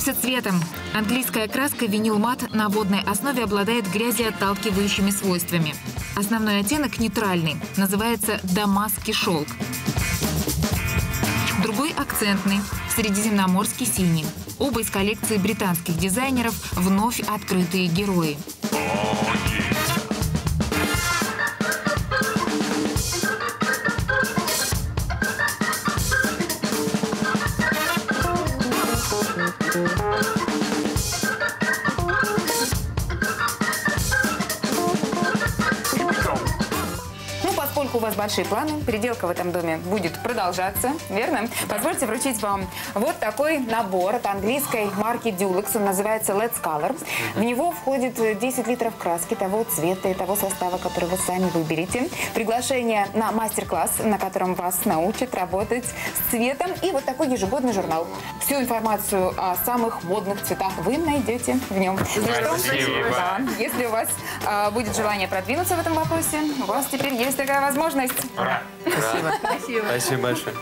Займемся цветом. Английская краска винил-мат на водной основе обладает грязеотталкивающими свойствами. Основной оттенок нейтральный, называется дамасский шелк. Другой акцентный, средиземноморский синий. Оба из коллекции британских дизайнеров, вновь открытые герои. Поскольку у вас большие планы, переделка в этом доме будет продолжаться, верно? Позвольте вручить вам вот такой набор от английской марки Dulux. Он называется Let's Color. В него входит 10 литров краски того цвета и того состава, который вы сами выберете. Приглашение на мастер-класс, на котором вас научат работать с цветом. И вот такой ежегодный журнал. Всю информацию о самых модных цветах вы найдете в нем. Если у вас будет желание продвинуться в этом вопросе, у вас теперь есть такая возможность. Ура! Спасибо. Спасибо большое.